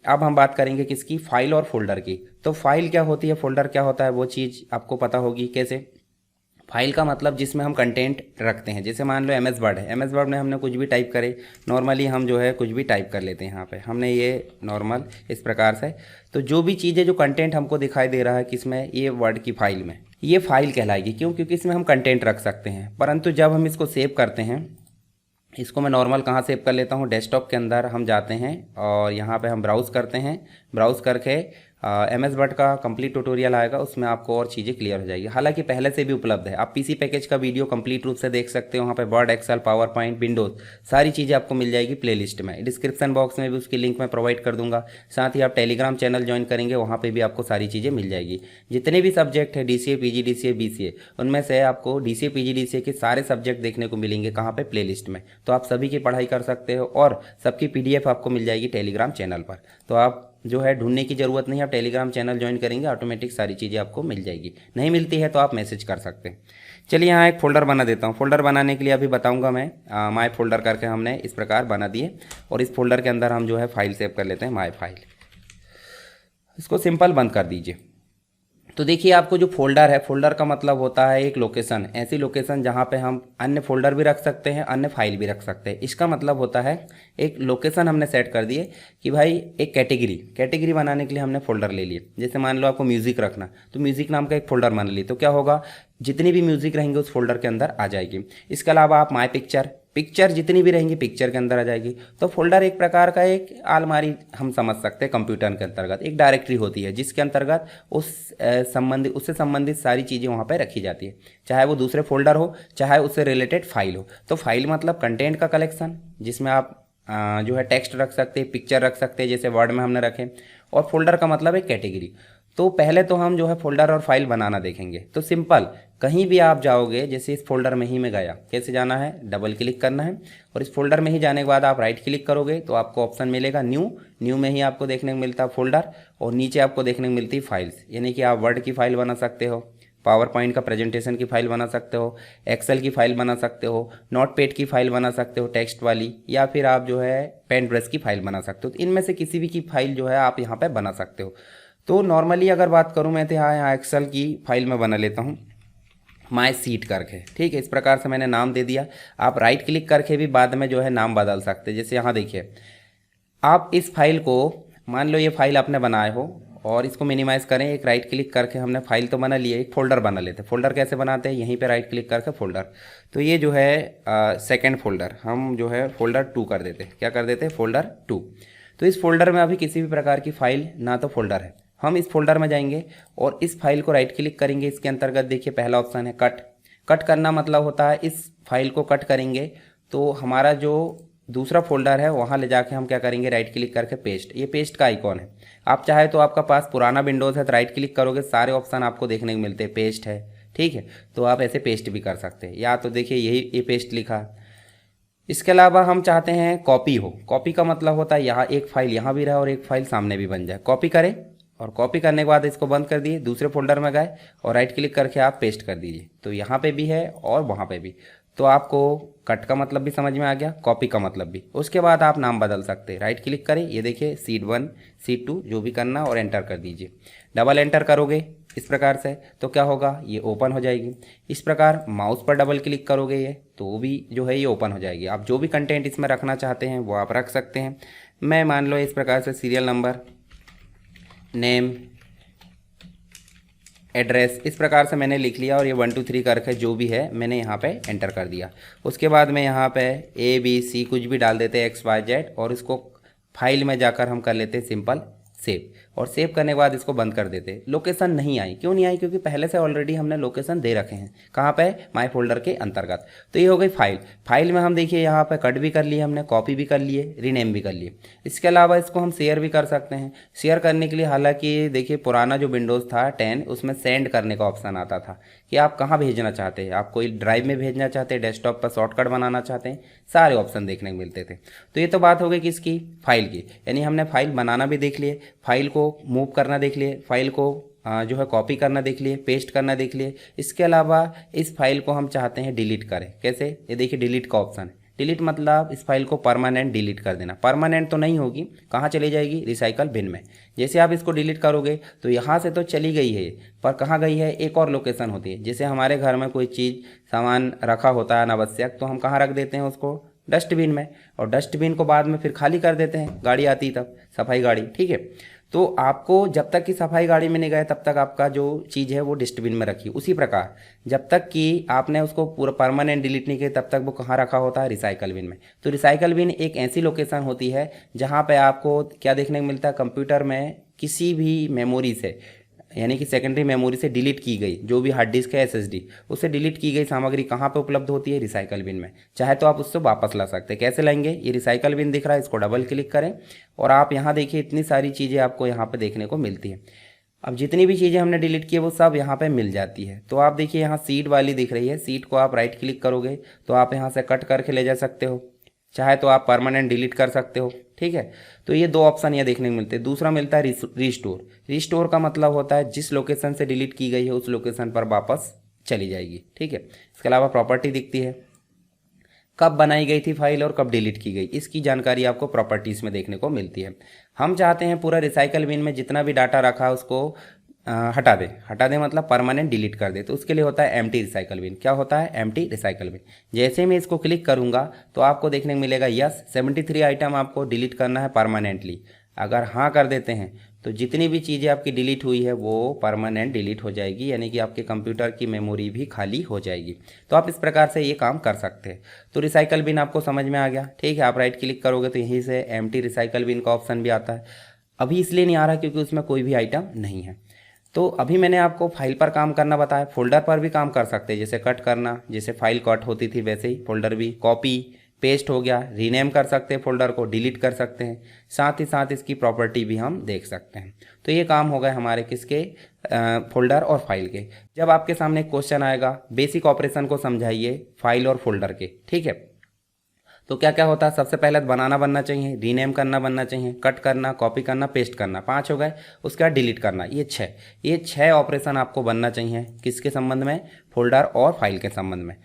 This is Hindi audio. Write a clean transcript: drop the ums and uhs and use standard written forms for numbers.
अब हम बात करेंगे किसकी, फाइल और फोल्डर की। तो फाइल क्या होती है, फोल्डर क्या होता है, वो चीज़ आपको पता होगी। कैसे, फाइल का मतलब जिसमें हम कंटेंट रखते हैं। जैसे मान लो एम एस वर्ड है, एम एस वर्ड में हमने कुछ भी टाइप करे, नॉर्मली हम जो है कुछ भी टाइप कर लेते हैं। यहाँ पे हमने ये नॉर्मल इस प्रकार से, तो जो भी चीज़ें जो कंटेंट हमको दिखाई दे रहा है किसमें, ये वर्ड की फाइल में, ये फाइल कहलाएगी। क्यों, क्योंकि इसमें हम कंटेंट रख सकते हैं। परंतु जब हम इसको सेव करते हैं, इसको मैं नॉर्मल कहाँ सेव कर लेता हूँ, डेस्कटॉप के अंदर हम जाते हैं और यहाँ पे हम ब्राउज़ करते हैं। ब्राउज़ करके एम एस वर्ड का कंप्लीट ट्यूटोरियल आएगा, उसमें आपको और चीज़ें क्लियर हो जाएगी। हालांकि पहले से भी उपलब्ध है, आप पीसी पैकेज का वीडियो कंप्लीट रूप से देख सकते हो। वहाँ पे Word, Excel, PowerPoint, Windows सारी चीज़ें आपको मिल जाएगी प्लेलिस्ट में। डिस्क्रिप्शन बॉक्स में भी उसकी लिंक मैं प्रोवाइड कर दूंगा। साथ ही आप टेलीग्राम चैनल ज्वाइन करेंगे, वहाँ पर भी आपको सारी चीज़ें मिल जाएगी। जितने भी सब्जेक्ट है DCA, PG DCA, BCA, उनमें से आपको DCA, PG DCA के सारे सब्जेक्ट देखने को मिलेंगे कहाँ पे, प्लेलिस्ट में। तो आप सभी की पढ़ाई कर सकते हो और सबकी PDF आपको मिल जाएगी टेलीग्राम चैनल पर। तो आप जो है ढूंढने की ज़रूरत नहीं है, आप टेलीग्राम चैनल ज्वाइन करेंगे, ऑटोमेटिक सारी चीज़ें आपको मिल जाएगी। नहीं मिलती है तो आप मैसेज कर सकते हैं। चलिए यहाँ एक फ़ोल्डर बना देता हूँ। फ़ोल्डर बनाने के लिए अभी बताऊँगा मैं। माय फोल्डर करके हमने इस प्रकार बना दिए और इस फोल्डर के अंदर हम जो है फाइल सेव कर लेते हैं, माय फाइल। इसको सिंपल बंद कर दीजिए। तो देखिए आपको जो फोल्डर है, फोल्डर का मतलब होता है एक लोकेशन, ऐसी लोकेशन जहाँ पे हम अन्य फोल्डर भी रख सकते हैं, अन्य फाइल भी रख सकते हैं। इसका मतलब होता है एक लोकेशन हमने सेट कर दिए कि भाई एक कैटेगरी बनाने के लिए हमने फोल्डर ले लिए। जैसे मान लो आपको म्यूज़िक रखना, तो म्यूज़िक नाम का एक फोल्डर बना लिए, तो क्या होगा, जितनी भी म्यूज़िक रहेंगे उस फोल्डर के अंदर आ जाएगी। इसके अलावा आप माय पिक्चर जितनी भी रहेंगी पिक्चर के अंदर आ जाएगी। तो फोल्डर एक प्रकार का एक अलमारी हम समझ सकते हैं कंप्यूटर के अंतर्गत, एक डायरेक्टरी होती है जिसके अंतर्गत उससे संबंधित सारी चीज़ें वहाँ पर रखी जाती है, चाहे वो दूसरे फोल्डर हो, चाहे उससे रिलेटेड फाइल हो। तो फाइल मतलब कंटेंट का कलेक्शन, जिसमें आप जो है टेक्स्ट रख सकते हैं, पिक्चर रख सकते हैं, जैसे वर्ड में हमने रखे। और फोल्डर का मतलब है कैटेगरी। तो पहले तो हम जो है फोल्डर और फाइल बनाना देखेंगे। तो सिंपल, कहीं भी आप जाओगे, जैसे इस फोल्डर में ही मैं गया, कैसे जाना है, डबल क्लिक करना है और इस फोल्डर में ही जाने के बाद आप राइट क्लिक करोगे तो आपको ऑप्शन मिलेगा न्यू में ही आपको देखने को मिलता है फोल्डर, और नीचे आपको देखने को मिलती है फाइल्स। यानी कि आप वर्ड की फाइल बना सकते हो, पावर पॉइंट का प्रेजेंटेशन की फाइल बना सकते हो, एक्सेल की फाइल बना सकते हो, नोटपैड की फाइल बना सकते हो टेक्स्ट वाली, या फिर आप जो है पेन ब्रश की फाइल बना सकते हो। तो इनमें से किसी भी की फाइल जो है आप यहाँ पर बना सकते हो। तो नॉर्मली अगर बात करूँ मैं, तो यहाँ एक्सेल की फाइल में बना लेता हूँ माय सीट करके, ठीक है। इस प्रकार से मैंने नाम दे दिया। आप राइट क्लिक करके भी बाद में जो है नाम बदल सकते हैं। जैसे यहाँ देखिए, आप इस फाइल को, मान लो ये फाइल आपने बनाए हो और इसको मिनिमाइज़ करें, एक राइट क्लिक करके हमने फाइल तो बना लिया, एक फोल्डर बना लेते हैं। फोल्डर कैसे बनाते हैं, यहीं पे राइट क्लिक करके फोल्डर। तो ये जो है सेकंड फोल्डर, हम जो है फोल्डर 2 कर देते हैं। क्या कर देते हैं, फोल्डर 2। तो इस फोल्डर में अभी किसी भी प्रकार की फाइल ना तो फोल्डर है, हम इस फोल्डर में जाएंगे और इस फाइल को राइट क्लिक करेंगे। इसके अंतर्गत देखिए पहला ऑप्शन है कट करना, मतलब होता है इस फाइल को कट करेंगे तो हमारा जो दूसरा फोल्डर है वहाँ ले जाके हम क्या करेंगे, राइट क्लिक करके पेस्ट। ये पेस्ट का आइकॉन है। आप चाहे तो, आपका पास पुराना विंडोज़ है तो राइट क्लिक करोगे, सारे ऑप्शन आपको देखने को मिलते हैं, पेस्ट है, ठीक है। तो आप ऐसे पेस्ट भी कर सकते हैं, या तो देखिए ये पेस्ट लिखा। इसके अलावा हम चाहते हैं कॉपी हो। कॉपी का मतलब होता है यहाँ एक फाइल यहाँ भी रहे और एक फाइल सामने भी बन जाए। कॉपी करें और कॉपी करने के बाद इसको बंद कर दिए, दूसरे फोल्डर में गए और राइट क्लिक करके आप पेस्ट कर दीजिए। तो यहाँ पे भी है और वहाँ पे भी। तो आपको कट का मतलब भी समझ में आ गया, कॉपी का मतलब भी। उसके बाद आप नाम बदल सकते हैं, राइट क्लिक करें, ये देखिए सीट 1, सीट 2 जो भी करना और एंटर कर दीजिए। डबल एंटर करोगे इस प्रकार से तो क्या होगा, ये ओपन हो जाएगी। इस प्रकार माउस पर डबल क्लिक करोगे ये तो भी जो है ये ओपन हो जाएगी। आप जो भी कंटेंट इसमें रखना चाहते हैं वो आप रख सकते हैं। मैं मान लो इस प्रकार से सीरियल नंबर, नेम, एड्रेस, इस प्रकार से मैंने लिख लिया और ये 1 2 3 करके जो भी है मैंने यहाँ पे एंटर कर दिया। उसके बाद में यहाँ पे ABC कुछ भी डाल देते हैं, XYZ, और इसको फाइल में जाकर हम कर लेते हैं सिंपल सेव। और सेव करने के बाद इसको बंद कर देते हैं। लोकेशन नहीं आई, क्यों नहीं आई, क्योंकि पहले से ऑलरेडी हमने लोकेशन दे रखे हैं। कहाँ पे, माय फोल्डर के अंतर्गत। तो ये हो गई फाइल में हम देखिए यहाँ पे कट भी कर लिए हमने, कॉपी भी कर लिए, रीनेम भी कर लिए। इसके अलावा इसको हम शेयर भी कर सकते हैं। शेयर करने के लिए हालांकि देखिए पुराना जो विंडोज़ था 10, उसमें सेंड करने का ऑप्शन आता था कि आप कहाँ भेजना चाहते हैं, आप कोई ड्राइव में भेजना चाहते हैं, डेस्कटॉप पर शॉर्टकट बनाना चाहते हैं, सारे ऑप्शन देखने को मिलते थे। तो ये तो बात हो गई किसकी, फाइल की। यानी हमने फाइल बनाना भी देख लिए, फाइल को मूव करना देख लिए, फाइल को जो है कॉपी करना देख लिए, पेस्ट करना देख लिए। इसके अलावा इस फाइल को हम चाहते हैं डिलीट करें। कैसे, ये देखिए डिलीट का ऑप्शन है, डिलीट मतलब इस फाइल को परमानेंट डिलीट कर देना। परमानेंट तो नहीं होगी, कहाँ चली जाएगी, रिसाइकल बिन में। जैसे आप इसको डिलीट करोगे तो यहाँ से तो चली गई है, पर कहाँ गई है, एक और लोकेशन होती है। जैसे हमारे घर में कोई चीज़ सामान रखा होता है अनावश्यक, तो हम कहाँ रख देते हैं उसको, डस्टबिन में, और डस्टबिन को बाद में फिर खाली कर देते हैं, गाड़ी आती तब, सफाई गाड़ी, ठीक है। तो आपको जब तक कि सफाई गाड़ी में नहीं गए तब तक आपका जो चीज़ है वो डस्टबिन में रखी। उसी प्रकार जब तक कि आपने उसको पूरा परमानेंट डिलीट नहीं किया तब तक वो कहाँ रखा होता है, रिसाइकल बिन में। तो रिसाइकल बिन एक ऐसी लोकेशन होती है जहाँ पे आपको क्या देखने को मिलता है, कंप्यूटर में किसी भी मेमोरी से, यानी कि सेकेंडरी मेमोरी से डिलीट की गई जो भी हार्ड डिस्क है, एसएसडी, उससे डिलीट की गई सामग्री कहाँ पे उपलब्ध होती है, रिसाइकल बिन में। चाहे तो आप उससे वापस ला सकते हैं। कैसे लाएंगे, ये रिसाइकल बिन दिख रहा है, इसको डबल क्लिक करें और आप यहाँ देखिए इतनी सारी चीज़ें आपको यहाँ पे देखने को मिलती है। अब जितनी भी चीज़ें हमने डिलीट की है वो सब यहाँ पे मिल जाती है। तो आप देखिए यहाँ सीट वाली दिख रही है, सीट को आप राइट क्लिक करोगे तो आप यहाँ से कट करके ले जा सकते हो, चाहे तो आप परमानेंट डिलीट कर सकते हो, ठीक है। तो ये दो ऑप्शन ये देखने को मिलते हैं। दूसरा मिलता है रिस्टोर। रिस्टोर का मतलब होता है जिस लोकेशन से डिलीट की गई है उस लोकेशन पर वापस चली जाएगी, ठीक है। इसके अलावा प्रॉपर्टी दिखती है, कब बनाई गई थी फाइल और कब डिलीट की गई, इसकी जानकारी आपको प्रॉपर्टीज़ में देखने को मिलती है। हम चाहते हैं पूरा रिसाइकल बिन में जितना भी डाटा रखा है उसको हटा दें। हटा दें मतलब परमानेंट डिलीट कर दे, तो उसके लिए होता है एम्प्टी रिसाइकल बिन। क्या होता है, एम्प्टी रिसाइकल बिन। जैसे मैं इसको क्लिक करूंगा तो आपको देखने को मिलेगा यस 73 आइटम आपको डिलीट करना है परमानेंटली। अगर हाँ कर देते हैं तो जितनी भी चीज़ें आपकी डिलीट हुई है वो परमानेंट डिलीट हो जाएगी, यानी कि आपके कंप्यूटर की मेमोरी भी खाली हो जाएगी। तो आप इस प्रकार से ये काम कर सकते हैं। तो रिसाइकल बिन आपको समझ में आ गया, ठीक है। आप राइट क्लिक करोगे तो यहीं से एम्प्टी रिसाइकल बिन का ऑप्शन भी आता है। अभी इसलिए नहीं आ रहा क्योंकि उसमें कोई भी आइटम नहीं है। तो अभी मैंने आपको फाइल पर काम करना बताया, फोल्डर पर भी काम कर सकते हैं। जैसे कट करना, जैसे फाइल कट होती थी वैसे ही फोल्डर भी, कॉपी पेस्ट हो गया, रीनेम कर सकते हैं फोल्डर को, डिलीट कर सकते हैं। साथ ही साथ इसकी प्रॉपर्टी भी हम देख सकते हैं। तो ये काम हो गए हमारे किसके, फोल्डर और फाइल के। जब आपके सामने एक क्वेश्चन आएगा बेसिक ऑपरेशन को समझाइए फाइल और फोल्डर के, ठीक है। तो क्या क्या होता है, सबसे पहले बनाना बनना चाहिए, रीनेम करना बनना चाहिए, कट करना, कॉपी करना, पेस्ट करना, 5 हो गए। उसके बाद डिलीट करना, ये 6 ऑपरेशन आपको बनना चाहिए किसके संबंध में, फोल्डर और फाइल के संबंध में।